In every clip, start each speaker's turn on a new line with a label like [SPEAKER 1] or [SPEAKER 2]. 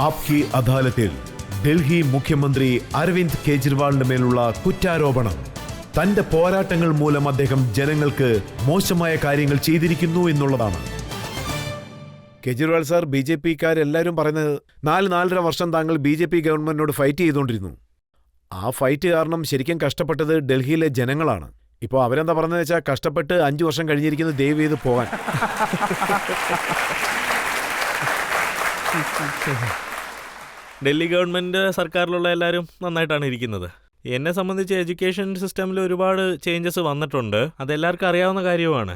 [SPEAKER 1] ആപ്കി അദാലത്തിൽ ഡൽഹി മുഖ്യമന്ത്രി അരവിന്ദ് കെജ്രിവാളിന്റെ മേലുള്ള കുറ്റാരോപണം തന്റെ പോരാട്ടങ്ങൾ മൂലം അദ്ദേഹം ജനങ്ങൾക്ക് മോശമായ കാര്യങ്ങൾ ചെയ്തിരിക്കുന്നു എന്നുള്ളതാണ്. കെജ്രിവാൾ സാർ, BJP-ക്കാരെല്ലാവരും പറയുന്നത് 4-4.5 വർഷം താങ്കൾ BJP ഗവൺമെന്റിനോട് ഫൈറ്റ് ചെയ്തുകൊണ്ടിരുന്നു. ആ ഫൈറ്റ് കാരണം ശരിക്കും കഷ്ടപ്പെട്ടത് ഡൽഹിയിലെ ജനങ്ങളാണ്. ഇപ്പോൾ അവരെന്താ പറഞ്ഞതെന്ന് വെച്ചാൽ കഷ്ടപ്പെട്ട് 5 വർഷം കഴിഞ്ഞിരിക്കുന്നത് ദയവ് ചെയ്ത് പോകാൻ.
[SPEAKER 2] ഡൽഹി ഗവൺമെൻറ് സർക്കാരിലുള്ള എല്ലാവരും നന്നായിട്ടാണ് ഇരിക്കുന്നത്. എന്നെ സംബന്ധിച്ച് എഡ്യൂക്കേഷൻ സിസ്റ്റമിൽ ഒരുപാട് ചേഞ്ചസ് വന്നിട്ടുണ്ട്. അതെല്ലാവർക്കും അറിയാവുന്ന കാര്യമാണ്.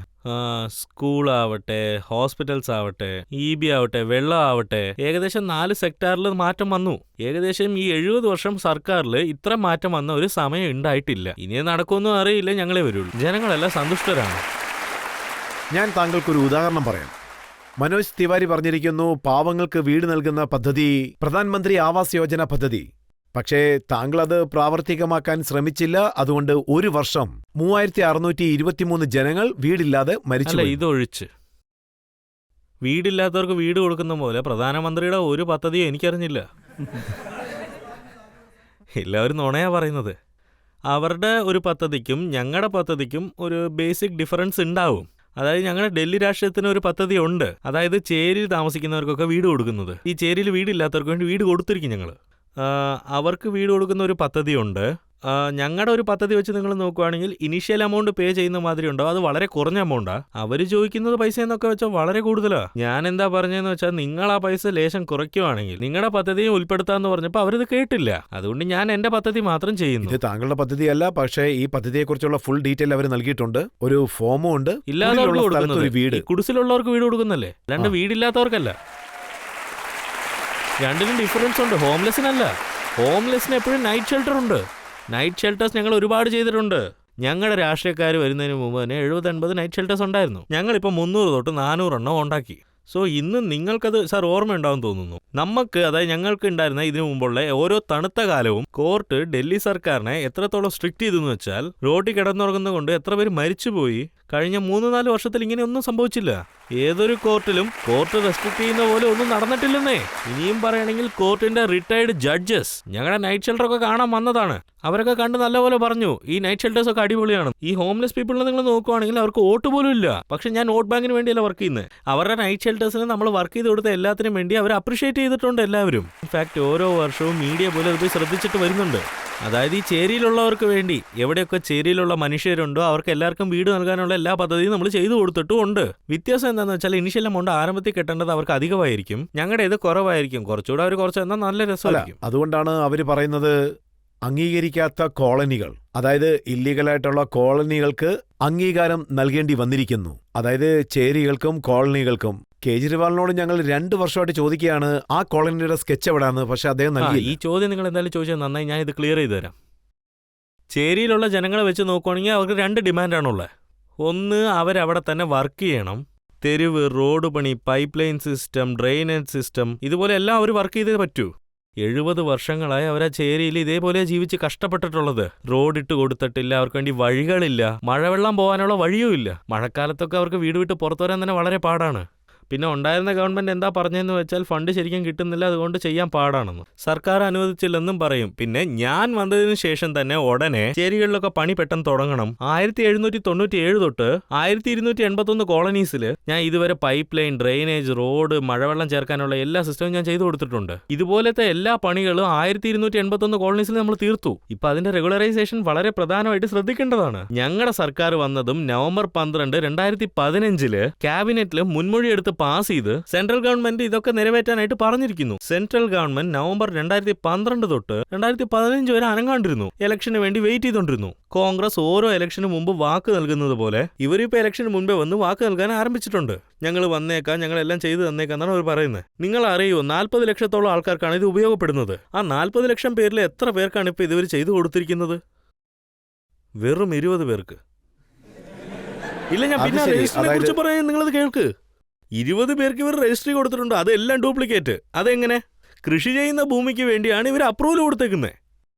[SPEAKER 2] സ്കൂളാവട്ടെ, ഹോസ്പിറ്റൽസ് ആവട്ടെ, EB ആവട്ടെ, വെള്ളം ആവട്ടെ, ഏകദേശം 4 സെക്ടറിൽ മാറ്റം വന്നു. ഏകദേശം ഈ 70 വർഷം സർക്കാരിൽ ഇത്ര മാറ്റം വന്ന ഒരു സമയം ഉണ്ടായിട്ടില്ല. ഇനി നടക്കുമെന്നും അറിയില്ല, ഞങ്ങളെ വരുള്ളൂ. ജനങ്ങളെല്ലാം സന്തുഷ്ടരാണ്.
[SPEAKER 1] ഞാൻ താങ്കൾക്കൊരു ഉദാഹരണം പറയാം. മനോജ് തിവാരി പറഞ്ഞിരിക്കുന്നു പാവങ്ങൾക്ക് വീട് നൽകുന്ന പദ്ധതി പ്രധാനമന്ത്രി ആവാസ് യോജന പദ്ധതി. പക്ഷേ താങ്കൾ അത് പ്രാവർത്തികമാക്കാൻ ശ്രമിച്ചില്ല. അതുകൊണ്ട് ഒരു വർഷം 3623 ജനങ്ങൾ വീടില്ലാതെ മരിച്ചു.
[SPEAKER 2] ഇതൊഴിച്ച് വീടില്ലാത്തവർക്ക് വീട് കൊടുക്കുന്ന പോലെ പ്രധാനമന്ത്രിയുടെ ഒരു പദ്ധതിയും എനിക്കറിഞ്ഞില്ല. എല്ലാവരും നുണയാ പറയുന്നത്. അവരുടെ ഒരു പദ്ധതിക്കും ഞങ്ങളുടെ പദ്ധതിക്കും ഒരു ബേസിക് ഡിഫറൻസ് ഉണ്ടാവും. അതായത് ഞങ്ങളുടെ ഡൽഹി രാഷ്ട്രീയത്തിന് ഒരു പദ്ധതി ഉണ്ട്. അതായത് ചേരിയിൽ താമസിക്കുന്നവർക്കൊക്കെ വീട് കൊടുക്കുന്നത്. ഈ ചേരിയിൽ വീടില്ലാത്തവർക്ക് വേണ്ടി വീട് കൊടുത്തിരിക്കും ഞങ്ങൾ. അവർക്ക് വീട് കൊടുക്കുന്ന ഒരു പദ്ധതിയുണ്ട്. ഞങ്ങളുടെ ഒരു പദ്ധതി വെച്ച് നിങ്ങൾ നോക്കുകയാണെങ്കിൽ ഇനീഷ്യൽ എമൗണ്ട് പേ ചെയ്യുന്ന മാതിരി ഉണ്ടോ, അത് വളരെ കുറഞ്ഞ എമൗണ്ടാണ്. അവർ ചോദിക്കുന്നത് പൈസ എന്നൊക്കെ വെച്ചാൽ വളരെ കൂടുതലാണ്. ഞാൻ എന്താ പറഞ്ഞതെന്ന് വെച്ചാൽ നിങ്ങൾ ആ പൈസ ലേശം കുറയ്ക്കുവാണെങ്കിൽ നിങ്ങളുടെ പദ്ധതിയും ഉൾപ്പെടുത്താന്ന് പറഞ്ഞപ്പോൾ അവരിത് കേട്ടില്ല. അതുകൊണ്ട് ഞാൻ എന്റെ പദ്ധതി മാത്രം ചെയ്യുന്നു.
[SPEAKER 1] ഇത് താങ്കളുടെ പദ്ധതിയല്ല, പക്ഷേ ഈ പദ്ധതിയെക്കുറിച്ചുള്ള ഫുൾ ഡീറ്റെയിൽ അവർ നൽകിയിട്ടുണ്ട്. ഒരു ഫോമും ഉണ്ട്.
[SPEAKER 2] ഇല്ലാത്തവർക്ക് കൊടുക്കുന്നത് വീട്, കുടിസിലുള്ളവർക്ക് വീട് കൊടുക്കുന്നല്ലേ, അല്ലാണ്ട് വീടില്ലാത്തവർക്കല്ല. രണ്ടിനും ഡിഫറൻസ് ഉണ്ട്. ഹോംലെസ്സിനല്ല, ഹോംലെസ്സിന് എപ്പോഴും നൈറ്റ് ഷെൽട്ടർ ഉണ്ട്. നൈറ്റ് ഷെൽട്ടേഴ്സ് ഞങ്ങൾ ഒരുപാട് ചെയ്തിട്ടുണ്ട്. ഞങ്ങളുടെ രാഷ്ട്രീയക്കാർ വരുന്നതിന് മുമ്പ് തന്നെ 70-80 നൈറ്റ് ഷെൽട്ടേഴ്സ് ഉണ്ടായിരുന്നു. ഞങ്ങളിപ്പോൾ 300 തൊട്ട് 400 എണ്ണം ഉണ്ടാക്കി. സോ ഇന്ന് നിങ്ങൾക്കത് സാർ ഓർമ്മയുണ്ടാവും തോന്നുന്നു. നമുക്ക്, അതായത് ഞങ്ങൾക്ക് ഉണ്ടായിരുന്ന ഇതിനു മുമ്പുള്ള ഓരോ തണുത്ത കാലവും കോർട്ട് ഡൽഹി സർക്കാരിനെ എത്രത്തോളം സ്ട്രിക്റ്റ് ചെയ്തെന്ന് വെച്ചാൽ റോഡിൽ കിടന്നുറങ്ങുന്നതുകൊണ്ട് എത്ര പേര് മരിച്ചുപോയി. കഴിഞ്ഞ 3-4 വർഷത്തിൽ ഇങ്ങനെയൊന്നും സംഭവിച്ചില്ല. ഏതൊരു കോർട്ടിലും കോർട്ട് റെസ്ട്രിക്ട് ചെയ്യുന്ന പോലെ ഒന്നും നടന്നിട്ടില്ലെന്നേ. ഇനിയും പറയുകയാണെങ്കിൽ കോർട്ടിന്റെ റിട്ടയർഡ് ജഡ്ജസ് ഞങ്ങളുടെ നൈറ്റ് ഷെൽട്ടറൊക്കെ കാണാൻ വന്നതാണ്. അവരൊക്കെ കണ്ട് നല്ലപോലെ പറഞ്ഞു ഈ നൈറ്റ് ഷെൽട്ടേഴ്സ് ഒക്കെ അടിപൊളിയാണ്. ഈ ഹോംലെസ് പീപ്പിളിനെ നിങ്ങൾ നോക്കുവാണെങ്കിൽ അവർക്ക് വോട്ട് പോലും ഇല്ല. പക്ഷെ ഞാൻ വോട്ട് ബാങ്കിന് വേണ്ടിയല്ല വർക്ക് ചെയ്യുന്നത്. അവരുടെ നൈറ്റ് ഷെൽട്ടേഴ്സിന് നമ്മൾ വർക്ക് ചെയ്ത് കൊടുത്ത എല്ലാത്തിനും വേണ്ടി അവർ അപ്രീഷിയേറ്റ് ചെയ്തിട്ടുണ്ട് എല്ലാവരും. ഇൻഫാക്ട് ഓരോ വർഷവും മീഡിയ പോലും അത് പോയി ശ്രദ്ധിച്ചിട്ട് വരുന്നുണ്ട്. അതായത് ഈ ചേരിയിലുള്ളവർക്ക് വേണ്ടി എവിടെയൊക്കെ ചേരിയിലുള്ള മനുഷ്യരുണ്ടോ അവർക്ക് എല്ലാവർക്കും വീട് നൽകാനുള്ള എല്ലാ പദ്ധതിയും നമ്മൾ ചെയ്തു കൊടുത്തിട്ടും ഉണ്ട്. വ്യത്യാസം എന്താണെന്ന് വെച്ചാൽ ഇനിഷ്യൽ എമൗണ്ട് ആരംഭത്തിൽ കെട്ടേണ്ടത് അവർക്ക് അധികമായിരിക്കും, ഞങ്ങളുടെ ഇത് കുറവായിരിക്കും. കുറച്ചുകൂടെ അവർ കുറച്ച് എന്നാൽ നല്ല രസമായിരിക്കും.
[SPEAKER 1] അതുകൊണ്ടാണ് അവർ പറയുന്നത് അംഗീകരിക്കാത്ത കോളനികൾ, അതായത് ഇല്ലീഗലായിട്ടുള്ള കോളനികൾക്ക് അംഗീകാരം നൽകേണ്ടി വന്നിരിക്കുന്നു. അതായത് ചേരികൾക്കും കോളനികൾക്കും. കേജ്രിവാളിനോട് ഞങ്ങൾ 2 വർഷമായിട്ട് ചോദിക്കുകയാണ് ആ കോളനിയുടെ സ്കെച്ച് എവിടാന്ന്. പക്ഷെ അദ്ദേഹം
[SPEAKER 2] ഈ ചോദ്യം നിങ്ങൾ എന്തായാലും ചോദിച്ചാൽ നന്നായി, ഞാൻ ഇത് ക്ലിയർ ചെയ്തു തരാം. ചേരിയിലുള്ള ജനങ്ങളെ വെച്ച് നോക്കുകയാണെങ്കിൽ അവർക്ക് 2 ഡിമാൻഡാണുള്ളത്. ഒന്ന്, അവരവിടെ തന്നെ വർക്ക് ചെയ്യണം. തെരുവ്, റോഡ് പണി, pipe line system, drainage system, ഇതുപോലെ എല്ലാം അവർ വർക്ക് ചെയ്തേ പറ്റൂ. 70 വർഷങ്ങളായി അവരാ ചേരിയിൽ ഇതേപോലെ ജീവിച്ച് കഷ്ടപ്പെട്ടിട്ടുള്ളത്. റോഡിട്ട് കൊടുത്തിട്ടില്ല, അവർക്ക് വേണ്ടി വഴികളില്ല, മഴവെള്ളം പോകാനുള്ള വഴിയും ഇല്ല. മഴക്കാലത്തൊക്കെ അവർക്ക് വീട് വിട്ട് പുറത്തു വരാൻ തന്നെ വളരെ പാടാണ്. പിന്നെ ഉണ്ടായിരുന്ന ഗവൺമെന്റ് എന്താ പറഞ്ഞതെന്ന് വെച്ചാൽ ഫണ്ട് ശരിക്കും കിട്ടുന്നില്ല, അതുകൊണ്ട് ചെയ്യാൻ പാടാണെന്ന്. സർക്കാർ അനുവദിച്ചില്ലെന്നും പറയും. പിന്നെ ഞാൻ വന്നതിന് ശേഷം തന്നെ ഉടനെ ചേരികളിലൊക്കെ പണി പെട്ടെന്ന് തുടങ്ങണം. 1797 തൊട്ട് 1281 കോളനീസിൽ ഞാൻ ഇതുവരെ പൈപ്പ് ലൈൻ, ഡ്രെയിനേജ്, റോഡ്, മഴവെള്ളം ചേർക്കാനുള്ള എല്ലാ സിസ്റ്റവും ഞാൻ ചെയ്തു കൊടുത്തിട്ടുണ്ട്. ഇതുപോലത്തെ എല്ലാ പണികളും 1281 കോളനീസിൽ നമ്മൾ തീർത്തു. ഇപ്പൊ അതിന്റെ റെഗുലറൈസേഷൻ വളരെ പ്രധാനമായിട്ട് ശ്രദ്ധിക്കേണ്ടതാണ്. ഞങ്ങളുടെ സർക്കാർ വന്നതും November 12, 2015 ക്യാബിനറ്റിൽ മുൻമൊഴി എടുത്ത് പാസ് ചെയ്ത് സെൻട്രൽ ഗവൺമെന്റ് ഇതൊക്കെ നിറവേറ്റാനായിട്ട് പറഞ്ഞിരിക്കുന്നു. സെൻട്രൽ ഗവൺമെന്റ് നവംബർ 2012 തൊട്ട് 2015 വരെ അനങ്ങാണ്ടിരുന്നു. ഇലക്ഷന് വേണ്ടി വെയിറ്റ് ചെയ്തോണ്ടിരുന്നു. കോൺഗ്രസ് ഓരോ ഇലക്ഷന് മുമ്പ് വാക്ക് നൽകുന്നത് പോലെ ഇവരിപ്പോ ഇലക്ഷന് മുൻപേ വന്ന് വാക്ക് നൽകാൻ ആരംഭിച്ചിട്ടുണ്ട്. ഞങ്ങൾ വന്നേക്കാം, ഞങ്ങളെല്ലാം ചെയ്തു തന്നേക്കാം എന്നാണ് അവർ പറയുന്നത്. നിങ്ങൾ അറിയോ, 40 ലക്ഷത്തോളം ആൾക്കാർക്കാണ് ഇത് ഉപയോഗപ്പെടുന്നത്. ആ 40 ലക്ഷം പേരിൽ എത്ര പേർക്കാണ് ഇപ്പൊ ഇതുവരെ ചെയ്തു കൊടുത്തിരിക്കുന്നത്? വെറും 20 പേർക്ക്. ഇല്ല, ഞാൻ പിന്നെ രജിസ്റ്ററിനെ കുറിച്ച് പറയാൻ നിങ്ങളത് കേൾക്ക്. 20 പേർക്ക് ഇവർ രജിസ്ട്രി കൊടുത്തിട്ടുണ്ട്. അതെല്ലാം ഡ്യൂപ്ലിക്കേറ്റ്. അതെങ്ങനെ? കൃഷി ചെയ്യുന്ന ഭൂമിക്ക് വേണ്ടിയാണ് ഇവർ അപ്രൂവൽ കൊടുത്തേക്കുന്നത്.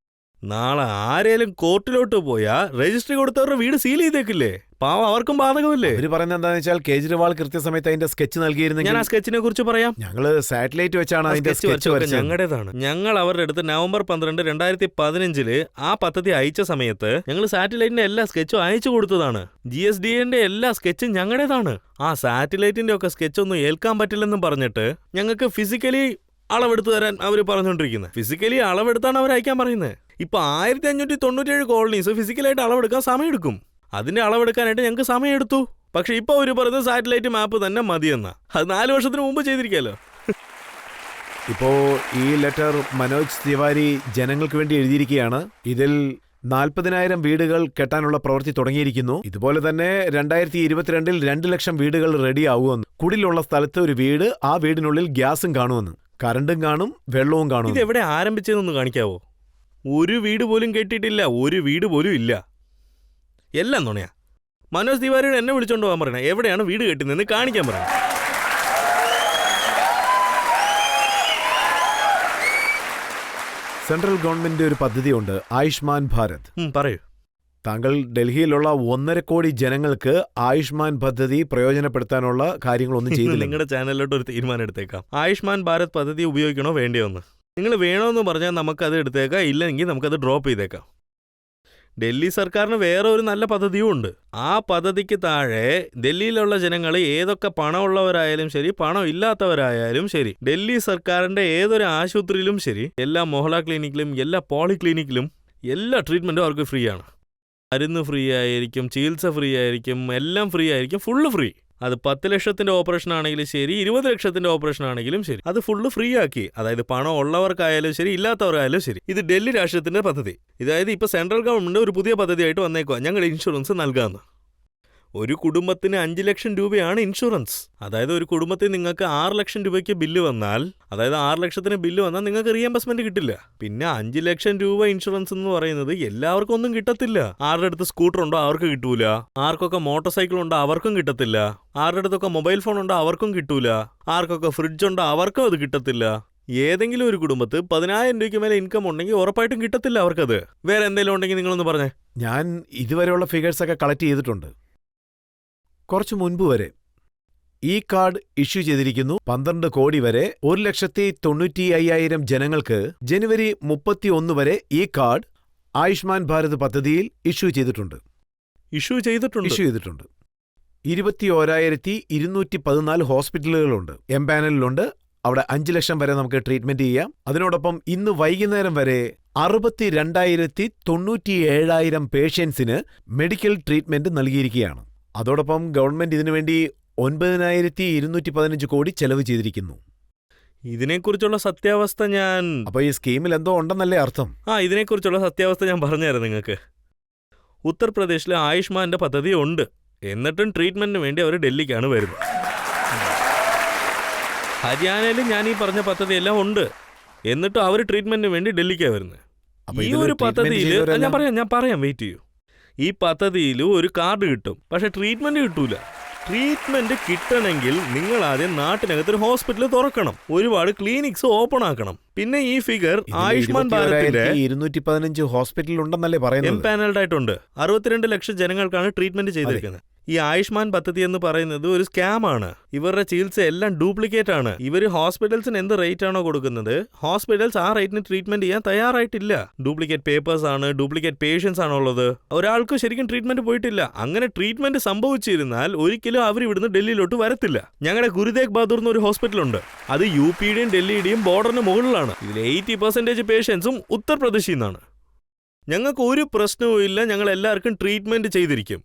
[SPEAKER 2] നാളെ ആരേലും കോർട്ടിലോട്ട് പോയാ രജിസ്ട്രി കൊടുത്തവരുടെ വീട് സീൽ ചെയ്തേക്കില്ലേ? പാവം അവർക്കും ബാധകമല്ലേ?
[SPEAKER 1] അവര് പറയുന്നത് എന്താണെന്ന് വെച്ചാൽ കേജ്രിവാൾ കൃത്യസമയത്ത് അതിന്റെ സ്കെച്ച്
[SPEAKER 2] ഞാൻ
[SPEAKER 1] നൽകിയിരുന്നെങ്കിൽ
[SPEAKER 2] ആ സ്കെച്ചിനെ കുറിച്ച് പറയാം.
[SPEAKER 1] ഞങ്ങള് സാറ്റലൈറ്റ് വെച്ചാണ് അതിന്റെ സ്കെച്ച് വരച്ചത്.
[SPEAKER 2] ഞങ്ങളുടേതാണ്. ഞങ്ങൾ അവരുടെ അടുത്ത് നവംബർ 12, 2015 ആ പദ്ധതി അയച്ച സമയത്ത് ഞങ്ങൾ സാറ്റലൈറ്റിന്റെ എല്ലാ സ്കെച്ചും അയച്ചു കൊടുത്തതാണ്. GSDA എല്ലാ സ്കെച്ചും ഞങ്ങളുടേതാണ്. ആ സാറ്റലൈറ്റിന്റെ ഒക്കെ സ്കെച്ച് ഒന്നും ഏൽക്കാൻ പറ്റില്ലെന്നും പറഞ്ഞിട്ട് ഞങ്ങൾക്ക് ഫിസിക്കലി അളവെടുത്ത് തരാൻ അവർ പറഞ്ഞുകൊണ്ടിരിക്കുന്നത്. ഫിസിക്കലി അളവെടുത്താണ് അവർ അയക്കാൻ പറയുന്നത്. ഇപ്പൊ 1597 കോളനീസ് ഫിസിക്കലായിട്ട് അളവെടുക്കാൻ സമയമെടുക്കും. അതിന്റെ അളവെടുക്കാനായിട്ട് ഞങ്ങൾക്ക് സമയമെടുത്തു. പക്ഷെ ഇപ്പൊ അവര് പറയുന്നത് സാറ്റലൈറ്റ് മാപ്പ് തന്നെ മതിയെന്ന. അത് 4 വർഷത്തിന് മുമ്പ് ചെയ്തിരിക്കാലോ.
[SPEAKER 1] ഇപ്പോ ഈ ലെറ്റർ മനോജ് തിവാരി ജനങ്ങൾക്ക് വേണ്ടി എഴുതിയിരിക്കുകയാണ്. ഇതിൽ 40,000 വീടുകൾ കെട്ടാനുള്ള പ്രവൃത്തി തുടങ്ങിയിരിക്കുന്നു. ഇതുപോലെ തന്നെ 2022 2 ലക്ഷം വീടുകൾ റെഡി ആവുമെന്ന്. കുടിലുള്ള സ്ഥലത്ത് ഒരു വീട്, ആ വീടിനുള്ളിൽ ഗ്യാസും കാണുമെന്ന്, കറണ്ടും കാണും, വെള്ളവും കാണും.
[SPEAKER 2] ഇത് എവിടെ ആരംഭിച്ചതെന്ന് കാണിക്കാവോ? ഒരു വീട് പോലും കെട്ടിയിട്ടില്ല. ഒരു വീട് പോലും ഇല്ല. എല്ലാം നുണയാ. മനോജ് തിവാരിയുടെ എന്നെ വിളിച്ചോണ്ട് പോകാൻ പറയണേ. എവിടെയാണ് വീട് കെട്ടുന്നതെന്ന് കാണിക്കാൻ പറയണം.
[SPEAKER 1] സെൻട്രൽ ഗവൺമെന്റ് ഒരു പദ്ധതിയുണ്ട്, ആയുഷ്മാൻ ഭാരത്.
[SPEAKER 2] പറയൂ.
[SPEAKER 1] താങ്കൾ ഡൽഹിയിലുള്ള 1.5 കോടി ജനങ്ങൾക്ക് ആയുഷ്മാൻ പദ്ധതി പ്രയോജനപ്പെടുത്താനുള്ള കാര്യങ്ങളൊന്നും ചെയ്തില്ല.
[SPEAKER 2] നിങ്ങളുടെ ചാനലിലോട്ട് ഒരു തീരുമാനം എടുത്തേക്കാം. ആയുഷ്മാൻ ഭാരത് പദ്ധതി ഉപയോഗിക്കണോ വേണ്ടിയോ എന്ന് നിങ്ങൾ വേണമെന്ന് പറഞ്ഞാൽ നമുക്കത് എടുത്തേക്കാം, ഇല്ലെങ്കിൽ നമുക്കത് ഡ്രോപ്പ് ചെയ്തേക്കാം. ഡൽഹി സർക്കാരിന് വേറെ ഒരു നല്ല പദ്ധതിയും ഉണ്ട്. ആ പദ്ധതിക്ക് താഴെ ഡൽഹിയിലുള്ള ജനങ്ങൾ ഏതൊക്കെ പണമുള്ളവരായാലും ശരി, പണം ഇല്ലാത്തവരായാലും ശരി, ഡൽഹി സർക്കാരിന്റെ ഏതൊരു ആശുപത്രിയിലും ശരി, എല്ലാ മൊഹല ക്ലിനിക്കിലും എല്ലാ പോളിക്ലിനിക്കിലും എല്ലാ ട്രീറ്റ്മെന്റും അവർക്ക് ഫ്രീ ആണ്. മരുന്ന് ഫ്രീ ആയിരിക്കും, ചികിത്സ ഫ്രീ ആയിരിക്കും, എല്ലാം ഫ്രീ ആയിരിക്കും, ഫുള്ള് ഫ്രീ. അത് 10 ലക്ഷത്തിന്റെ ഓപ്പറേഷൻ ആണെങ്കിലും ശരി, 20 ലക്ഷത്തിന്റെ ഓപ്പറേഷൻ ആണെങ്കിലും ശരി, അത് ഫുള്ള് ഫ്രീ ആക്കി. അതായത് പണം ഉള്ളവർക്കായാലും ശരി, ഇല്ലാത്തവർക്കായാലും ശരി. ഇത് ഡൽഹി രാഷ്ട്രീയത്തിന്റെ പദ്ധതി. അതായത് ഇപ്പൊ സെൻട്രൽ ഗവൺമെന്റ് ഒരു പുതിയ പദ്ധതിയായിട്ട് വന്നേക്കുക, ഞങ്ങൾ ഇൻഷുറൻസ് നൽകാമെന്ന്. ഒരു കുടുംബത്തിന് 5 ലക്ഷം രൂപയാണ് ഇൻഷുറൻസ്. അതായത് ഒരു കുടുംബത്തിൽ നിങ്ങൾക്ക് 6 ലക്ഷം രൂപയ്ക്ക് ബില്ല് വന്നാൽ, അതായത് 6 ലക്ഷത്തിന് ബില്ല് വന്നാൽ നിങ്ങൾക്ക് റീഎംബേഴ്സ്മെന്റ് കിട്ടില്ല. പിന്നെ 5 ലക്ഷം രൂപ ഇൻഷുറൻസ് എന്ന് പറയുന്നത് എല്ലാവർക്കും ഒന്നും കിട്ടത്തില്ല. ആരുടെ അടുത്ത് സ്കൂട്ടർ ഉണ്ടോ അവർക്ക് കിട്ടൂല, ആർക്കൊക്കെ മോട്ടോർ സൈക്കിൾ ഉണ്ടോ അവർക്കും കിട്ടത്തില്ല, ആരുടെ അടുത്തൊക്കെ മൊബൈൽ ഫോൺ ഉണ്ടോ അവർക്കും കിട്ടൂല, ആർക്കൊക്കെ ഫ്രിഡ്ജ് ഉണ്ടോ അവർക്കും അത് കിട്ടത്തില്ല. ഏതെങ്കിലും ഒരു കുടുംബത്ത് 10,000 രൂപയ്ക്ക് മേലെ ഇൻകം ഉണ്ടെങ്കിൽ ഉറപ്പായിട്ടും കിട്ടത്തില്ല അവർക്കത്. വേറെ എന്തെങ്കിലും ഉണ്ടെങ്കിൽ നിങ്ങളൊന്ന് പറഞ്ഞേ.
[SPEAKER 1] ഞാൻ ഇതുവരെയുള്ള ഫിഗേഴ്സ് ഒക്കെ കളക്ട് ചെയ്തിട്ടുണ്ട്. കുറച്ചു മുൻപ് വരെ ഈ കാർഡ് ഇഷ്യൂ ചെയ്തിരിക്കുന്നു 12 കോടി വരെ. 1,95,000 ജനങ്ങൾക്ക് ജനുവരി 31 വരെ ഈ കാർഡ് ആയുഷ്മാൻ ഭാരത് പദ്ധതിയിൽ ഇഷ്യൂ ചെയ്തിട്ടുണ്ട്. 21,214 ഹോസ്പിറ്റലുകളുണ്ട്, എംപാനലിലുണ്ട്. അവിടെ 5 ലക്ഷം വരെ നമുക്ക് ട്രീറ്റ്മെന്റ് ചെയ്യാം. അതിനോടൊപ്പം ഇന്ന് വൈകുന്നേരം വരെ 62,97,000 പേഷ്യൻസിന് മെഡിക്കൽ ട്രീറ്റ്മെന്റ് നൽകിയിരിക്കുകയാണ്. അതോടൊപ്പം ഗവൺമെന്റ് ഇതിനുവേണ്ടി 9,215 കോടി ചെലവ് ചെയ്തിരിക്കുന്നു.
[SPEAKER 2] ഇതിനെക്കുറിച്ചുള്ള സത്യാവസ്ഥ
[SPEAKER 1] അപ്പൊ ഈ സ്കീമിൽ എന്തോ ഉണ്ടെന്നല്ലേ അർത്ഥം?
[SPEAKER 2] ഇതിനെക്കുറിച്ചുള്ള സത്യാവസ്ഥ ഞാൻ പറഞ്ഞുതരാം നിങ്ങൾക്ക്. ഉത്തർപ്രദേശിലെ ആയുഷ്മാന്റെ പദ്ധതി ഉണ്ട്, എന്നിട്ടും ട്രീറ്റ്മെന്റിന് വേണ്ടി അവർ ഡൽഹിക്കാണ് വരുന്നത്. ഹരിയാനയിലും ഞാൻ ഈ പറഞ്ഞ പദ്ധതിയെല്ലാം ഉണ്ട്, എന്നിട്ടും അവർ ട്രീറ്റ്മെന്റിന് വേണ്ടി ഡൽഹിക്കാണ് വരുന്നത്. ഈ ഒരു പദ്ധതിയിൽ ഞാൻ പറയാം, വെയിറ്റ് ചെയ്യൂ. ഈ പദ്ധതിയിൽ ഒരു കാർഡ് കിട്ടും, പക്ഷെ ട്രീറ്റ്മെന്റ് കിട്ടൂല. ട്രീറ്റ്മെന്റ് കിട്ടണമെങ്കിൽ നിങ്ങൾ ആദ്യം നാട്ടിനകത്ത് ഒരു ഹോസ്പിറ്റൽ തുറക്കണം, ഒരുപാട് ക്ലിനിക്സ് ഓപ്പൺ ആക്കണം. പിന്നെ ഈ ഫിഗർ ആയുഷ്മാൻ ഭാരതിന്റെ
[SPEAKER 1] 215 ഹോസ്പിറ്റൽ ഉണ്ടെന്നല്ലേ പറയുന്നത്.
[SPEAKER 2] എംപാനൽഡ് ആയിട്ടുണ്ട്. 62 ലക്ഷം ജനങ്ങൾക്കാണ് ട്രീറ്റ്മെന്റ് ചെയ്തിരിക്കുന്നത്. ഈ ആയുഷ്മാൻ പദ്ധതി എന്ന് പറയുന്നത് ഒരു സ്കാം ആണ്. ഇവരുടെ ചികിത്സ എല്ലാം ഡ്യൂപ്ലിക്കേറ്റ് ആണ്. ഇവർ ഹോസ്പിറ്റൽസിന് എന്ത് റേറ്റ് ആണോ കൊടുക്കുന്നത്, ഹോസ്പിറ്റൽസ് ആ റേറ്റിന് ട്രീറ്റ്മെന്റ് ചെയ്യാൻ തയ്യാറായിട്ടില്ല. ഡ്യൂപ്ലിക്കേറ്റ് പേപ്പേഴ്സ് ആണ്, ഡ്യൂപ്ലിക്കേറ്റ് പേഷ്യൻസ് ആണുള്ളത്. ഒരാൾക്ക് ശരിക്കും ട്രീറ്റ്മെന്റ് പോയിട്ടില്ല. അങ്ങനെ ട്രീറ്റ്മെന്റ് സംഭവിച്ചിരുന്നാൽ ഒരിക്കലും അവർ ഇവിടുന്ന് ഡൽഹിയിലോട്ട് വരത്തില്ല. ഞങ്ങളുടെ ഗുരുതേഗ് ബഹാദൂർ എന്നൊരു ഹോസ്പിറ്റലുണ്ട്, അത് UP-യുടെയും ഡൽഹിയുടെയും ബോർഡറിന് മുകളിലാണ്. ഇതിൽ 80% പേഷ്യൻസും ഉത്തർപ്രദേശിൽ നിന്നാണ്. ഞങ്ങൾക്ക് ഒരു പ്രശ്നവും ഇല്ല, ഞങ്ങൾ എല്ലാവർക്കും ട്രീറ്റ്മെന്റ് ചെയ്തിരിക്കും.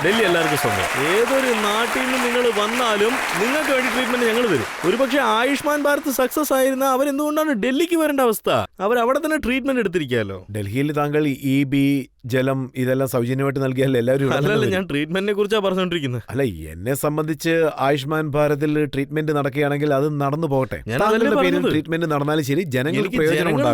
[SPEAKER 2] ഡൽഹി എല്ലാവർക്കും സ്വന്തം. ഏതൊരു നാട്ടിൽ നിന്ന് നിങ്ങൾ വന്നാലും നിങ്ങൾക്ക് വേണ്ടി ട്രീറ്റ്മെന്റ് ഞങ്ങൾ തരും. ഒരുപക്ഷെ ആയുഷ്മാൻ ഭാരത് സക്സസ് ആയിരുന്ന അവരെന്തുകൊണ്ടാണ് ഡൽഹിക്ക് വരേണ്ട അവസ്ഥ? അവർ അവിടെ തന്നെ ട്രീറ്റ്മെന്റ് എടുത്തിരിക്കാമല്ലോ.
[SPEAKER 1] ഡൽഹിയിൽ താങ്കൾ EB, ജലം ഇതെല്ലാം സൗജന്യമായിട്ട് നൽകിയാൽ എല്ലാവരും.
[SPEAKER 2] അല്ലല്ല, ഞാൻ ട്രീറ്റ്മെന്റിനെ കുറിച്ചാണ് പറഞ്ഞുകൊണ്ടിരിക്കുന്നത്.
[SPEAKER 1] അല്ല, എന്നെ സംബന്ധിച്ച് ആയുഷ്മാൻ ഭാരതിൽ ട്രീറ്റ്മെന്റ് നടക്കുകയാണെങ്കിൽ അത് നടന്നു പോകട്ടെ. ട്രീറ്റ്മെന്റ് നടന്നാലും ശരി, ജനങ്ങൾക്ക്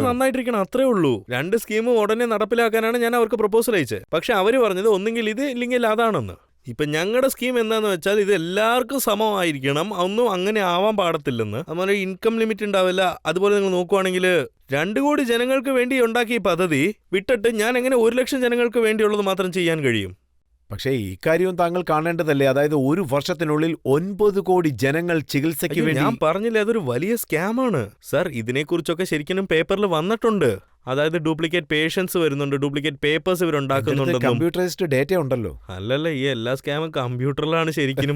[SPEAKER 2] നന്നായിട്ടിരിക്കണം, അത്രേ ഉള്ളൂ. 2 സ്കീമും ഉടനെ നടപ്പിലാക്കാനാണ് ഞാൻ അവർക്ക് പ്രപ്പോസൽ അയച്ചത്. പക്ഷെ അവര് പറഞ്ഞത് ഒന്നെങ്കിൽ ഇത് ഇല്ലെങ്കിൽ അതാണെന്ന്. ഇപ്പൊ ഞങ്ങളുടെ സ്കീം എന്താന്ന് വെച്ചാൽ ഇത് എല്ലാവർക്കും സമമായിരിക്കണം, ഒന്നും അങ്ങനെ ആവാൻ പാടത്തില്ലെന്ന്. അതുപോലെ ഇൻകം ലിമിറ്റ് ഉണ്ടാവില്ല. അതുപോലെ നിങ്ങൾ നോക്കുവാണെങ്കിൽ 2 കോടി ജനങ്ങൾക്ക് വേണ്ടി ഉണ്ടാക്കിയ പദ്ധതി വിട്ടിട്ട് ഞാൻ എങ്ങനെ 1 ലക്ഷം ജനങ്ങൾക്ക് വേണ്ടിയുള്ളത് മാത്രം ചെയ്യാൻ കഴിയും?
[SPEAKER 1] പക്ഷേ ഈ കാര്യവും താങ്കൾ കാണേണ്ടതല്ലേ? അതായത് 1 വർഷത്തിനുള്ളിൽ 9 കോടി ജനങ്ങൾ ചികിത്സയ്ക്ക് വേണ്ടി.
[SPEAKER 2] ഞാൻ പറഞ്ഞില്ലേ, അതൊരു വലിയ സ്കാമാണ് സർ. ഇതിനെക്കുറിച്ചൊക്കെ ശരിക്കും പേപ്പറിൽ വന്നിട്ടുണ്ട്. അതായത് ഡ്യൂപ്ലിക്കേറ്റ് പേഷ്യൻസ് വരുന്നുണ്ട്, ഡ്യൂപ്ലിക്കേറ്റ് പേപ്പേഴ്സ് ഇവരുണ്ടാക്കുന്നുണ്ടെന്നും.
[SPEAKER 1] കമ്പ്യൂട്ടറൈസ്ഡ് ഡേറ്റ ഉണ്ടല്ലോ.
[SPEAKER 2] അല്ലല്ല, ഈ എല്ലാ സ്കാമും കമ്പ്യൂട്ടറിലാണ് ശരിക്കും.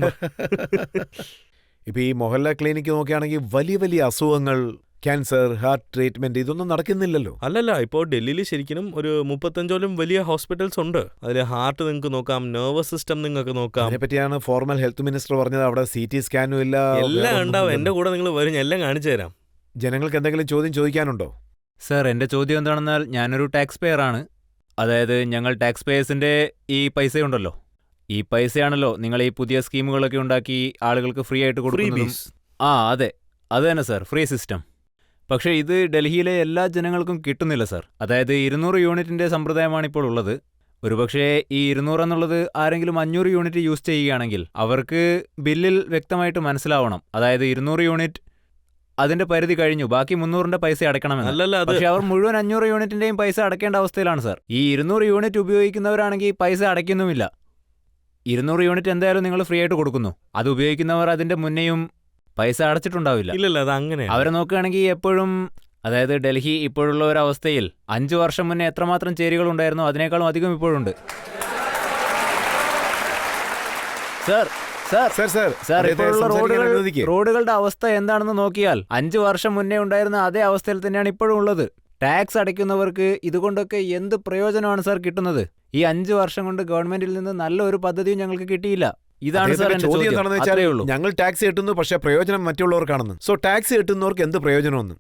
[SPEAKER 1] ഇപ്പൊ ഈ മൊഹല്ല ക്ലിനിക്ക് നോക്കുകയാണെങ്കിൽ വലിയ വലിയ അസുഖങ്ങൾ, ക്യാൻസർ, ഹാർട്ട് ട്രീറ്റ്മെന്റ്, ഇതൊന്നും നടക്കുന്നില്ലല്ലോ.
[SPEAKER 2] അല്ലല്ല, ഇപ്പോൾ ഡൽഹിയിൽ ശരിക്കും ഒരു 35ഓളം വലിയ ഹോസ്പിറ്റൽസ് ഉണ്ട്. അതിൽ ഹാർട്ട് നിങ്ങൾക്ക് നോക്കാം, നെർവസ് സിസ്റ്റം നിങ്ങൾക്ക് നോക്കാം.
[SPEAKER 1] അതിനെപ്പറ്റിയാണ് ഫോർമൽ ഹെൽത്ത് മിനിസ്റ്റർ പറഞ്ഞത്. അവിടെ CT സ്കാനും ഇല്ല,
[SPEAKER 2] എല്ലാം ഉണ്ടാവും. എന്റെ കൂടെ നിങ്ങൾ വരും, എല്ലാം കാണിച്ചു തരാം.
[SPEAKER 1] ജനങ്ങൾക്ക് എന്തെങ്കിലും ചോദ്യം ചോദിക്കാനുണ്ടോ?
[SPEAKER 3] സർ, എൻ്റെ ചോദ്യം എന്താണെന്നാൽ ഞാനൊരു ടാക്സ് പെയർ ആണ്. അതായത് ഞങ്ങൾ ടാക്സ് പേയേഴ്സിൻ്റെ ഈ പൈസയുണ്ടല്ലോ, ഈ പൈസയാണല്ലോ നിങ്ങൾ ഈ പുതിയ സ്കീമുകളൊക്കെ ഉണ്ടാക്കി ആളുകൾക്ക് ഫ്രീ ആയിട്ട് കൊടുക്കുന്നത്. അതെ, അത് തന്നെ സർ, ഫ്രീ സിസ്റ്റം. പക്ഷേ ഇത് ഡൽഹിയിലെ എല്ലാ ജനങ്ങൾക്കും കിട്ടുന്നില്ല സർ. അതായത് 200 യൂണിറ്റിൻ്റെ സമ്പ്രദായമാണ് ഇപ്പോൾ ഉള്ളത്. ഒരുപക്ഷേ ഈ 200 എന്നുള്ളത് ആരെങ്കിലും 500 യൂണിറ്റ് യൂസ് ചെയ്യുകയാണെങ്കിൽ അവർക്ക് ബില്ലിൽ വ്യക്തമായിട്ട് മനസ്സിലാവണം. അതായത് 200 യൂണിറ്റ് അതിന്റെ പരിധി കഴിഞ്ഞു, ബാക്കി 300ന്റെ പൈസ അടയ്ക്കണമെന്ന്. പക്ഷെ അവർ മുഴുവൻ 500 യൂണിറ്റിന്റെയും പൈസ അടയ്ക്കേണ്ട അവസ്ഥയിലാണ് സർ. ഈ 200 യൂണിറ്റ് ഉപയോഗിക്കുന്നവരാണെങ്കിൽ പൈസ അടയ്ക്കുന്നുമില്ല. 200 യൂണിറ്റ് എന്തായാലും നിങ്ങൾ ഫ്രീ ആയിട്ട് കൊടുക്കുന്നു. അത് ഉപയോഗിക്കുന്നവർ അതിന്റെ മുന്നേയും പൈസ അടച്ചിട്ടുണ്ടാവില്ല.
[SPEAKER 2] ഇല്ലല്ല, അത് അങ്ങനെ.
[SPEAKER 3] അവരെ നോക്കുകയാണെങ്കിൽ എപ്പോഴും, അതായത് ഡൽഹി ഇപ്പോഴുള്ള ഒരു അവസ്ഥയിൽ 5 വർഷം മുന്നേ എത്രമാത്രം ചേരികൾ ഉണ്ടായിരുന്നോ അതിനേക്കാളും അധികം ഇപ്പോഴുണ്ട്. റോഡുകളുടെ അവസ്ഥ എന്താണെന്ന് നോക്കിയാൽ 5 വർഷം മുന്നേ ഉണ്ടായിരുന്ന അതേ അവസ്ഥയിൽ തന്നെയാണ് ഇപ്പോഴും ഉള്ളത്. ടാക്സ് അടയ്ക്കുന്നവർക്ക് ഇതുകൊണ്ടൊക്കെ എന്ത് പ്രയോജനമാണ് സാർ കിട്ടുന്നത്? ഈ 5 വർഷം കൊണ്ട് ഗവൺമെന്റിൽ നിന്ന് നല്ല ഒരു പദ്ധതിയും ഞങ്ങൾക്ക് കിട്ടിയില്ല. ഇതാണ് സാർ എന്റെ ചോദ്യം. അത്രേ ഉള്ളൂ.
[SPEAKER 1] ഞങ്ങൾ ടാക്സ് കിട്ടുന്നു, പക്ഷേ പ്രയോജനം മറ്റുള്ളവർക്കാണെന്ന്. സോ ടാക്സ് കിട്ടുന്നവർക്ക് എന്ത് പ്രയോജനമൊന്നും.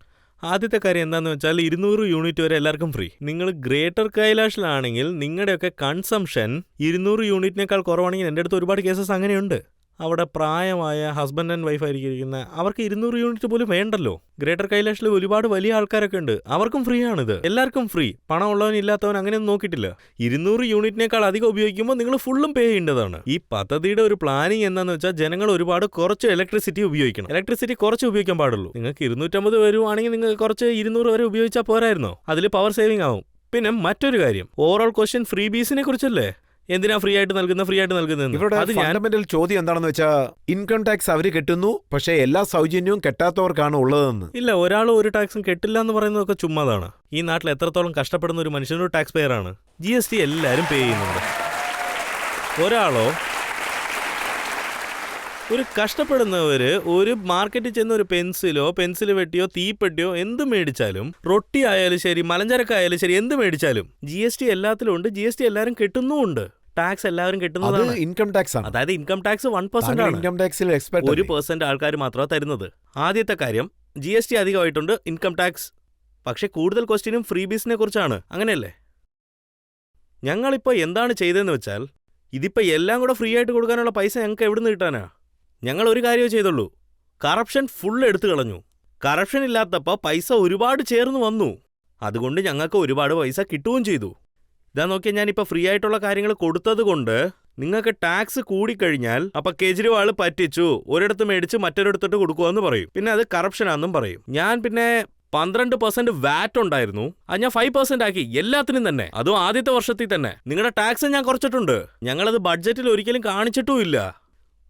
[SPEAKER 2] ആദ്യത്തെ കാര്യം എന്താന്ന് വെച്ചാൽ 200 യൂണിറ്റ് വരെ എല്ലാവർക്കും ഫ്രീ. നിങ്ങൾ ഗ്രേറ്റർ കൈലാഷിലാണെങ്കിൽ നിങ്ങളുടെയൊക്കെ കൺസംഷൻ 200 യൂണിറ്റിനേക്കാൾ കുറവാണെങ്കിൽ എൻ്റെ അടുത്ത് ഒരുപാട് കേസസ് അങ്ങനെയുണ്ട്. അവിടെ പ്രായമായ ഹസ്ബൻഡ് ആൻഡ് വൈഫ് ആയിരിക്കുന്ന അവർക്ക് 200 യൂണിറ്റ് പോലും വേണ്ടല്ലോ. ഗ്രേറ്റർ കൈലാഷിൽ ഒരുപാട് വലിയ ആൾക്കാരൊക്കെ ഉണ്ട്, അവർക്കും ഫ്രീ ആണിത്. എല്ലാവർക്കും ഫ്രീ. പണം ഉള്ളവൻ ഇല്ലാത്തവൻ അങ്ങനെയൊന്നും നോക്കിയിട്ടില്ല. 200 യൂണിറ്റിനേക്കാൾ അധികം ഉപയോഗിക്കുമ്പോൾ നിങ്ങൾ ഫുള്ളും പേ ചെയ്യേണ്ടതാണ്. ഈ പദ്ധതിയുടെ ഒരു പ്ലാനിങ് എന്താണെന്ന് വെച്ചാൽ ജനങ്ങൾ ഒരുപാട് കുറച്ച് ഇലക്ട്രിസിറ്റി ഉപയോഗിക്കണം. ഇലക്ട്രിസിറ്റി കുറച്ച് ഉപയോഗിക്കാൻ പാടുള്ളൂ. നിങ്ങൾക്ക് 250 വരുവാണെങ്കിൽ നിങ്ങൾക്ക് കുറച്ച് 200 വരെ ഉപയോഗിച്ചാൽ പോരായിരുന്നോ? അതിൽ പവർ സേവിംഗ് ആവും. പിന്നെ മറ്റൊരു കാര്യം, ഓവറോൾ ക്വസ്റ്റ്യൻ ഫ്രീ ബീസിനെ കുറിച്ചല്ലേ. എന്തിനാ ഫ്രീ ആയിട്ട് നൽകുന്നത്?
[SPEAKER 1] ഇവരുടെ ഫണ്ടമെന്റൽ ചോദ്യം എന്താണെന്ന് വെച്ചാൽ ഇൻകം ടാക്സ് അവര് കെട്ടുന്നു, പക്ഷേ എല്ലാ സൗജന്യവും കെട്ടാത്തവർക്കാണ് ഉള്ളതെന്ന്.
[SPEAKER 2] ഇല്ല, ഒരാളും ഒരു ടാക്സും കെട്ടില്ല എന്ന് പറയുന്നതൊക്കെ ചുമ്മാതാണ്. ഈ നാട്ടിൽ എത്രത്തോളം കഷ്ടപ്പെടുന്ന ഒരു മനുഷ്യനൊരു ടാക്സ് പെയർ ആണ്. GST എല്ലാവരും പേ ചെയ്യുന്നുണ്ട്. ഒരാളോ ഒരു കഷ്ടപ്പെടുന്നവര് ഒരു മാർക്കറ്റിൽ ചെന്ന് ഒരു പെൻസിൽ വെട്ടിയോ തീപ്പെട്ടിയോ എന്ത് മേടിച്ചാലും, റൊട്ടി ആയാലും ശരി, മലഞ്ചരക്കായാലും ശരി, എന്ത് മേടിച്ചാലും GST എല്ലാത്തിലും ഉണ്ട്. GST എല്ലാവരും കെട്ടുന്നുമുണ്ട്. ടാക്സ് എല്ലാവരും കെട്ടുന്നതാണ്.
[SPEAKER 1] ഇൻകം ടാക്സ് ആണ്.
[SPEAKER 2] അതായത് ഇൻകം ടാക്സ് 1% ആണ്.
[SPEAKER 1] ഇൻകം ടാക്സിൽ
[SPEAKER 2] 1% ആൾക്കാർ മാത്രമാണ് തരുന്നത്. ആദ്യത്തെ കാര്യം, GST അധികമായിട്ടുണ്ട്, ഇൻകം ടാക്സ്. പക്ഷെ കൂടുതൽ ക്വസ്റ്റ്യനും ഫ്രീ ബീസിനെ കുറിച്ചാണ്. അങ്ങനെയല്ലേ? ഞങ്ങളിപ്പോൾ എന്താണ് ചെയ്തതെന്ന് വെച്ചാൽ, ഇതിപ്പോൾ എല്ലാം കൂടെ ഫ്രീ ആയിട്ട് കൊടുക്കാനുള്ള പൈസ ഞങ്ങൾക്ക് എവിടെ നിന്ന് കിട്ടാനാ? ഞങ്ങൾ ഒരു കാര്യമേ ചെയ്തുള്ളൂ, കറപ്ഷൻ ഫുൾ എടുത്തു കളഞ്ഞു. കറപ്ഷൻ ഇല്ലാത്തപ്പോൾ പൈസ ഒരുപാട് ചേർന്ന് വന്നു. അതുകൊണ്ട് ഞങ്ങൾക്ക് ഒരുപാട് പൈസ കിട്ടുകയും ചെയ്തു. ഇതാ നോക്കിയാൽ ഞാനിപ്പോൾ ഫ്രീ ആയിട്ടുള്ള കാര്യങ്ങൾ കൊടുത്തത് കൊണ്ട് നിങ്ങൾക്ക് ടാക്സ് കൂടിക്കഴിഞ്ഞാൽ അപ്പോൾ കേജ്രിവാൾ പറ്റിച്ചു, ഒരിടത്ത് മേടിച്ച് മറ്റൊരിടത്തോട്ട് കൊടുക്കുമെന്ന് പറയും. പിന്നെ അത് കറപ്ഷനാണെന്നും പറയും. ഞാൻ പിന്നെ 12% വാറ്റ് ഉണ്ടായിരുന്നു, അത് ഞാൻ 5% ആക്കി എല്ലാത്തിനും തന്നെ. അതും ആദ്യത്തെ വർഷത്തിൽ തന്നെ. നിങ്ങളുടെ ടാക്സ് ഞാൻ കുറച്ചിട്ടുണ്ട്. ഞങ്ങളത് ബഡ്ജറ്റിൽ ഒരിക്കലും കാണിച്ചിട്ടുമില്ല.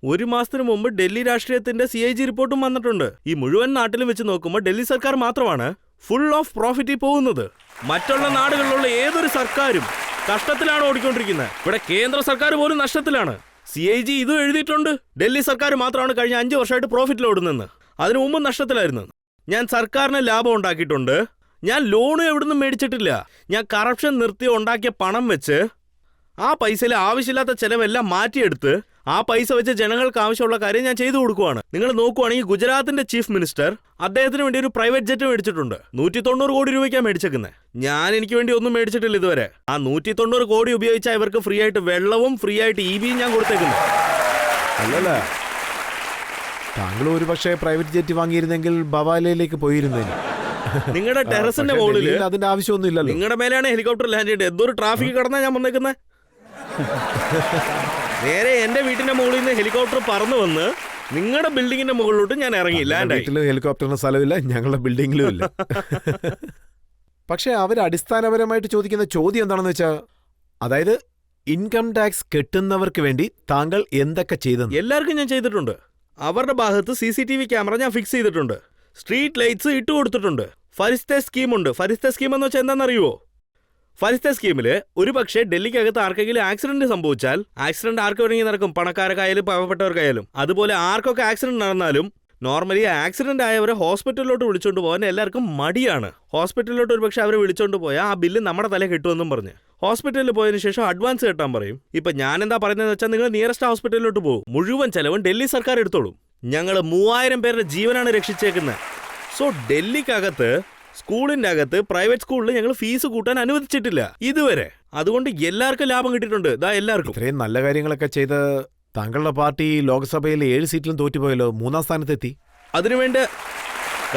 [SPEAKER 2] 1 മാസത്തിന് മുമ്പ് ഡൽഹി രാഷ്ട്രീയത്തിന്റെ CAG റിപ്പോർട്ടും വന്നിട്ടുണ്ട്. ഈ മുഴുവൻ നാട്ടിലും വെച്ച് നോക്കുമ്പോൾ ഡൽഹി സർക്കാർ മാത്രമാണ് ഫുൾ ഓഫ് പ്രോഫിറ്റിൽ പോകുന്നത്. മറ്റുള്ള നാടുകളിലുള്ള ഏതൊരു സർക്കാരും കഷ്ടത്തിലാണ് ഓടിക്കൊണ്ടിരിക്കുന്നത്. ഇവിടെ കേന്ദ്ര സർക്കാർ പോലും നഷ്ടത്തിലാണ്. CAG ഇതും എഴുതിയിട്ടുണ്ട്. ഡൽഹി സർക്കാർ മാത്രമാണ് കഴിഞ്ഞ 5 വർഷമായിട്ട് പ്രോഫിറ്റിൽ ഓടുന്നത്. അതിനു മുമ്പ് നഷ്ടത്തിലായിരുന്നു. ഞാൻ സർക്കാരിന് ലാഭം ഉണ്ടാക്കിയിട്ടുണ്ട്. ഞാൻ ലോണും എവിടുന്നും മേടിച്ചിട്ടില്ല. ഞാൻ കറപ്ഷൻ നിർത്തി ഉണ്ടാക്കിയ പണം വെച്ച് ആ പൈസയിലെ ആവശ്യമില്ലാത്ത ചെലവെല്ലാം മാറ്റിയെടുത്ത് ആ പൈസ വെച്ച് ജനങ്ങൾക്ക് ആവശ്യമുള്ള കാര്യം ഞാൻ ചെയ്തു കൊടുക്കുവാണ്. നിങ്ങൾ നോക്കുവാണെങ്കിൽ ഗുജറാത്തിന്റെ ചീഫ് മിനിസ്റ്റർ അദ്ദേഹത്തിന് വേണ്ടി ഒരു പ്രൈവറ്റ് ജെറ്റ് മേടിച്ചിട്ടുണ്ട്. 190 കോടി രൂപയ്ക്കാണ് മേടിച്ചേക്കുന്നത്. ഞാൻ എനിക്ക് വേണ്ടി ഒന്നും മേടിച്ചിട്ടില്ല ഇതുവരെ. ആ 190 കോടി ഉപയോഗിച്ചാൽ ഇവർക്ക് ഫ്രീ ആയിട്ട് വെള്ളവും ഫ്രീ ആയിട്ട് EVയും ഞാൻ കൊടുത്തേക്കുന്നു.
[SPEAKER 1] അല്ലല്ല, താങ്കൾ ഒരു പക്ഷേ പ്രൈവറ്റ് ജെറ്റ് വാങ്ങിയിരുന്നെങ്കിൽ ബവാലയിലേക്ക് പോയിരുന്നേനെ.
[SPEAKER 2] നിങ്ങളുടെ ടെറസിന്റെ മുകളിൽ
[SPEAKER 1] അതിന്റെ ആവശ്യമൊന്നും ഇല്ലല്ലോ.
[SPEAKER 2] നിങ്ങളുടെ മേലെയാണ് ഹെലികോപ്റ്റർ ലാൻഡ് ചെയ്യേണ്ടത്. എന്തൊരു ട്രാഫിക് കടന്നാ ഞാൻ വന്നേക്കുന്നത്. നേരെ എന്റെ വീട്ടിന്റെ മുകളിൽ നിന്ന് ഹെലികോപ്റ്റർ പറന്നു വന്ന് നിങ്ങളുടെ ബിൽഡിങ്ങിന്റെ മുകളിലോട്ട് ഞാൻ ഇറങ്ങി ലാൻഡായി.
[SPEAKER 1] വീട്ടിലും ഹെലികോപ്റ്ററിന് സ്ഥലമില്ല, ഞങ്ങളുടെ ബിൽഡിങ്ങിലും ഇല്ല. പക്ഷെ അവർ അടിസ്ഥാനപരമായിട്ട് ചോദിക്കുന്ന ചോദ്യം എന്താണെന്ന് വെച്ചാൽ, അതായത് ഇൻകം ടാക്സ് കെട്ടുന്നവർക്ക് വേണ്ടി താങ്കൾ എന്തൊക്കെ ചെയ്തെന്ന്.
[SPEAKER 2] എല്ലാവർക്കും ഞാൻ ചെയ്തിട്ടുണ്ട്. അവരുടെ ഭാഗത്ത് CCTV ക്യാമറ ഞാൻ ഫിക്സ് ചെയ്തിട്ടുണ്ട്. സ്ട്രീറ്റ് ലൈറ്റ്സ് ഇട്ട് കൊടുത്തിട്ടുണ്ട്. ഫരിസ്തെ സ്കീമുണ്ട്. ഫരിസ്തെ സ്കീം എന്ന് വെച്ചാൽ എന്താണെന്നറിയുമോ? ഫരിസ്തെ സ്കീമിൽ ഒരു പക്ഷേ ഡൽഹിക്കകത്ത് ആർക്കെങ്കിലും ആക്സിഡന്റ് സംഭവിച്ചാൽ, ആക്സിഡന്റ് ആർക്ക് വേണമെങ്കിൽ നടക്കും, പണക്കാർക്കായാലും പാവപ്പെട്ടവർക്കായാലും. അതുപോലെ ആർക്കൊക്കെ ആക്സിഡന്റ് നടന്നാലും നോർമലി ആക്സിഡന്റ് ആയവരെ ഹോസ്പിറ്റലിലോട്ട് വിളിച്ചോണ്ട് പോകാൻ എല്ലാവർക്കും മടിയാണ്. ഹോസ്പിറ്റലിലോട്ട് ഒരു പക്ഷേ അവരെ വിളിച്ചോണ്ട് പോയാൽ ആ ബില്ല് നമ്മുടെ തലയിൽ കിട്ടുമെന്നും പറഞ്ഞ് ഹോസ്പിറ്റലിൽ പോയതിനു ശേഷം അഡ്വാൻസ് കെട്ടാൻ പറയും. ഇപ്പൊ ഞാൻ എന്താ പറയുന്നതെന്ന് വെച്ചാൽ, നിങ്ങൾ നിയറസ്റ്റ് ഹോസ്പിറ്റലിലോട്ട് പോകും, മുഴുവൻ ചെലവും ഡൽഹി സർക്കാർ എടുത്തോളും. ഞങ്ങൾ 3000 പേരുടെ ജീവനാണ് രക്ഷിച്ചേക്കുന്നത്. സോ ഡൽഹിക്കകത്ത് സ്കൂളിന്റെ അകത്ത് പ്രൈവറ്റ് സ്കൂളിൽ ഞങ്ങൾ ഫീസ് കൂട്ടാൻ അനുവദിച്ചിട്ടില്ല ഇതുവരെ. അതുകൊണ്ട് എല്ലാവർക്കും ലാഭം കിട്ടിയിട്ടുണ്ട്. എല്ലാവർക്കും.
[SPEAKER 1] ഇത്രയും നല്ല കാര്യങ്ങളൊക്കെ ചെയ്ത് താങ്കളുടെ പാർട്ടി ലോക്സഭയിൽ 7 സീറ്റിലും തോറ്റുപോയല്ലോ, 3-ാം സ്ഥാനത്തെത്തി.
[SPEAKER 2] അതിനുവേണ്ട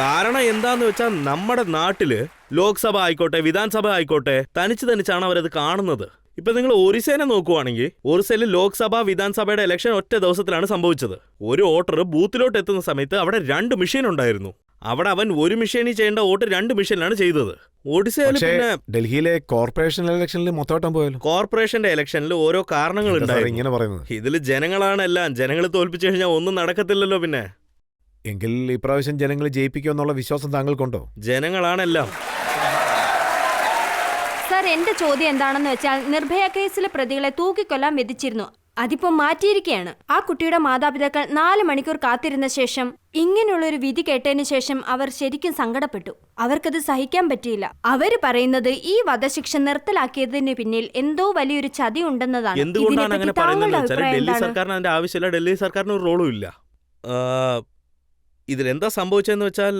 [SPEAKER 2] കാരണം എന്താന്ന് വെച്ചാൽ, നമ്മുടെ നാട്ടില് ലോക്സഭ ആയിക്കോട്ടെ വിധാൻസഭ ആയിക്കോട്ടെ തനിച്ചാണ് അവരത് കാണുന്നത്. ഇപ്പൊ നിങ്ങൾ ഒറീസേനെ നോക്കുവാണെങ്കിൽ, ഒറീസയിൽ ലോക്സഭ വിധാൻസഭയുടെ ഇലക്ഷൻ ഒറ്റ ദിവസത്തിലാണ് സംഭവിച്ചത്. ഒരു വോട്ടർ ബൂത്തിലോട്ട് എത്തുന്ന സമയത്ത് അവിടെ 2 മെഷീൻ ഉണ്ടായിരുന്നു. അവിടെ അവൻ ഒരു മെഷീനിൽ ചെയ്യേണ്ട വോട്ട് 2 മെഷീനിലാണ് ചെയ്തത്. ഒഡീസയിൽ പിന്നെ
[SPEAKER 1] ഡൽഹിയിലെ കോർപ്പറേഷൻ ഇലക്ഷനിൽ മൊത്തം പോയല്ലോ.
[SPEAKER 2] കോർപ്പറേഷന്റെ ഇലക്ഷനിൽ ഓരോ കാരണങ്ങളുണ്ടായിരുന്നു.
[SPEAKER 1] ഇങ്ങനെ പറയുന്നത്
[SPEAKER 2] ഇതിൽ ജനങ്ങളാണ് എല്ലാം. ജനങ്ങൾ തോൽപ്പിച്ചു കഴിഞ്ഞാൽ ഒന്നും നടക്കത്തില്ലല്ലോ. പിന്നെ
[SPEAKER 1] എങ്കിൽ ഇപ്രാവശ്യം ജനങ്ങൾ ജയിപ്പിക്കുമെന്നുള്ള വിശ്വാസം താങ്കൾക്കുണ്ടോ?
[SPEAKER 2] ജനങ്ങളാണെല്ലാം.
[SPEAKER 4] സർ, എന്റെ ചോദ്യം എന്താണെന്ന് വെച്ചാൽ, നിർഭയ കേസിലെ പ്രതികളെ തൂക്കിക്കൊല്ലാൻ വിധിച്ചിരുന്നു. അതിപ്പോ മാറ്റിയിരിക്കുകയാണ്. ആ കുട്ടിയുടെ മാതാപിതാക്കൾ 4 മണിക്കൂർ കാത്തിരുന്ന ശേഷം ഇങ്ങനെയുള്ളൊരു വിധി കേട്ടതിന് ശേഷം അവർ ശരിക്കും സങ്കടപ്പെട്ടു. അവർക്കത് സഹിക്കാൻ പറ്റിയില്ല. അവര് പറയുന്നത് ഈ വധശിക്ഷ നിർത്തലാക്കിയതിന് പിന്നിൽ എന്തോ വലിയൊരു ചതി ഉണ്ടെന്നതാണ്.
[SPEAKER 2] എന്തുകൊണ്ടാണ് അങ്ങനെ പറയുന്നത്? ഡൽഹി സർക്കാരിന് അതിന്റെ ആവശ്യമില്ല. ഡൽഹി സർക്കാരിന് ഒരു റോളും ഇല്ല. ഇതിലെന്താ സംഭവിച്ചതെന്ന് വെച്ചാൽ,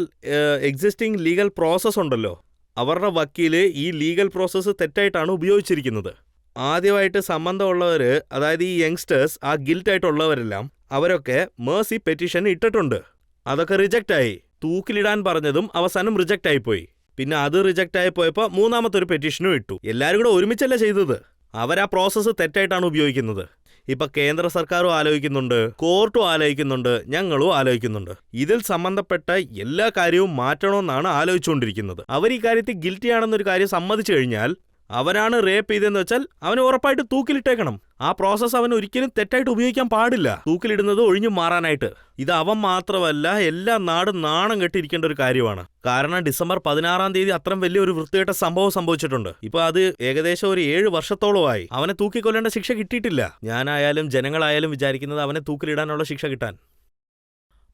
[SPEAKER 2] എക്സിസ്റ്റിംഗ് ലീഗൽ പ്രോസസ് ഉണ്ടല്ലോ, അവരുടെ വക്കീല് ഈ ലീഗൽ പ്രോസസ്സ് തെറ്റായിട്ടാണ് ഉപയോഗിച്ചിരിക്കുന്നത്. ആദ്യമായിട്ട് സംബന്ധമുള്ളവർ, അതായത് ഈ യങ്സ്റ്റേഴ്സ്, ആ ഗിൽറ്റായിട്ടുള്ളവരെല്ലാം അവരൊക്കെ മേഴ്സി പെറ്റീഷൻ ഇട്ടിട്ടുണ്ട്. അതൊക്കെ റിജക്റ്റായി. തൂക്കിലിടാൻ പറഞ്ഞതും അവസാനം റിജക്റ്റ് ആയിപ്പോയി. പിന്നെ അത് റിജക്റ്റ് ആയി പോയപ്പോൾ 3ാമത്തെ ഒരു പെറ്റീഷനും ഇട്ടു. എല്ലാവരും കൂടെ ഒരുമിച്ചല്ല ചെയ്തത്. അവരാ പ്രോസസ്സ് തെറ്റായിട്ടാണ് ഉപയോഗിക്കുന്നത്. ഇപ്പൊ കേന്ദ്ര സർക്കാരും ആലോചിക്കുന്നുണ്ട്, കോർട്ടും ആലോചിക്കുന്നുണ്ട്, ഞങ്ങളും ആലോചിക്കുന്നുണ്ട്. ഇതിൽ സംബന്ധപ്പെട്ട എല്ലാ കാര്യവും മാറ്റണമെന്നാണ് ആലോചിച്ചുകൊണ്ടിരിക്കുന്നത്. അവർ ഈ കാര്യത്തിൽ ഗിൽറ്റിയാണെന്നൊരു കാര്യം സമ്മതിച്ചു കഴിഞ്ഞാൽ, അവനാണ് റേപ്പ് ചെയ്തതെന്ന് വെച്ചാൽ അവന് ഉറപ്പായിട്ട് തൂക്കിലിട്ടേക്കണം. ആ പ്രോസസ്സ് അവൻ ഒരിക്കലും തെറ്റായിട്ട് ഉപയോഗിക്കാൻ പാടില്ല, തൂക്കിലിടുന്നത് ഒഴിഞ്ഞു മാറാനായിട്ട്. ഇത് അവൻ മാത്രമല്ല, എല്ലാ നാടും നാണം കെട്ടിയിരിക്കേണ്ട ഒരു കാര്യമാണ്. കാരണം ഡിസംബർ 16-ാം തീയതി അത്രയും വലിയൊരു വൃത്തികെട്ട സംഭവം സംഭവിച്ചിട്ടുണ്ട്. ഇപ്പൊ അത് ഏകദേശം ഒരു 7 വർഷത്തോളമായി. അവനെ തൂക്കിക്കൊല്ലേണ്ട ശിക്ഷ കിട്ടിയിട്ടില്ല. ഞാനായാലും ജനങ്ങളായാലും വിചാരിക്കുന്നത് അവനെ തൂക്കിലിടാനുള്ള ശിക്ഷ കിട്ടാൻ.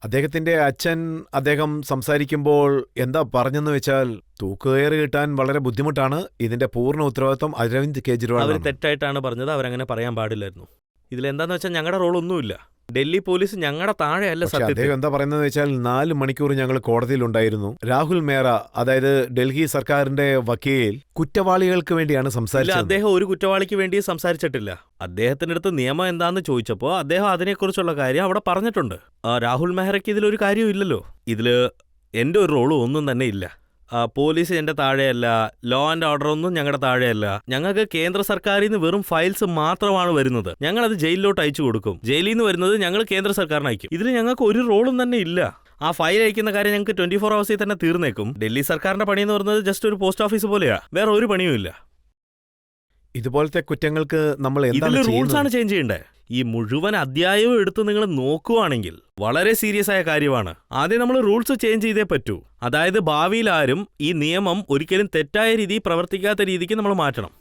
[SPEAKER 1] അദ്ദേഹത്തിന്റെ അച്ഛൻ അദ്ദേഹം സംസാരിക്കുമ്പോൾ എന്താ പറഞ്ഞെന്ന് വെച്ചാൽ, തൂക്കുകയറ് കിട്ടാൻ വളരെ ബുദ്ധിമുട്ടാണ്, ഇതിന്റെ പൂർണ്ണ ഉത്തരവാദിത്വം അരവിന്ദ് കെജ്രിവാൾ.
[SPEAKER 2] അവർ തെറ്റായിട്ടാണ് പറഞ്ഞത്. അവരങ്ങനെ പറയാൻ പാടില്ലായിരുന്നു. ഇതിലെന്താന്ന് വെച്ചാൽ, ഞങ്ങളുടെ റോളൊന്നുമില്ല. ഡൽഹി പോലീസ് ഞങ്ങളുടെ താഴെയല്ല. സത്യത്തിൽ
[SPEAKER 1] അദ്ദേഹം എന്താ പറയുന്നത് വെച്ചാൽ, 4 മണിക്കൂർ ഞങ്ങൾ കോടതിയിലുണ്ടായിരുന്നു. രാഹുൽ മേറ, അതായത് ഡൽഹി സർക്കാരിന്റെ വക്കീൽ, കുറ്റവാളികൾക്ക് വേണ്ടിയാണ് സംസാരിച്ചത്.
[SPEAKER 2] അദ്ദേഹം ഒരു കുറ്റവാളിക്ക് വേണ്ടി സംസാരിച്ചിട്ടില്ല. അദ്ദേഹത്തിന്റെ അടുത്ത് നിയമം എന്താന്ന് ചോദിച്ചപ്പോൾ അദ്ദേഹം അതിനെക്കുറിച്ചുള്ള കാര്യം അവിടെ പറഞ്ഞിട്ടുണ്ട്. രാഹുൽ മെഹ്റയ്ക്ക് ഇതിലൊരു കാര്യവും ഇല്ലല്ലോ. ഇതില് എന്റെ ഒരു റോളും ഒന്നും തന്നെ ഇല്ല. പോലീസ് എന്റെ താഴെയല്ല, ലോ ആൻഡ് ഓർഡർ ഒന്നും ഞങ്ങളുടെ താഴെയല്ല. ഞങ്ങൾക്ക് കേന്ദ്ര സർക്കാരിൽ നിന്ന് വെറും ഫയൽസ് മാത്രമാണ് വരുന്നത്. ഞങ്ങളത് ജയിലിലോട്ട് അയച്ചു കൊടുക്കും. ജയിലിൽ നിന്ന് വരുന്നത് ഞങ്ങൾ കേന്ദ്ര സർക്കാരിന് അയക്കും. ഇതിൽ ഞങ്ങൾക്ക് ഒരു റോളും തന്നെ ഇല്ല. ആ ഫയൽ അയക്കുന്ന കാര്യം ഞങ്ങൾക്ക് 24 hours തന്നെ തീർന്നേക്കും. ഡൽഹി സർക്കാരിന്റെ പണി എന്ന് പറയുന്നത് ജസ്റ്റ് ഒരു പോസ്റ്റ് ഓഫീസ് പോലെയാ, വേറെ ഒരു പണിയും ഇല്ല.
[SPEAKER 1] ഇതുപോലത്തെ കുറ്റങ്ങൾക്ക് നമ്മൾ
[SPEAKER 2] ഇതിൽ റൂൾസ് ആണ് ചേഞ്ച് ചെയ്യേണ്ടത്. ഈ മുഴുവൻ അധ്യായവും എടുത്ത് നിങ്ങൾ നോക്കുവാണെങ്കിൽ വളരെ സീരിയസ് ആയ കാര്യമാണ്. ആദ്യം നമ്മൾ റൂൾസ് ചേഞ്ച് ചെയ്തേ പറ്റൂ. അതായത് ഭാവിയിൽ ആരും ഈ നിയമം ഒരിക്കലും തെറ്റായ രീതിയിൽ പ്രവർത്തിക്കാത്ത രീതിക്ക് നമ്മൾ മാറ്റണം.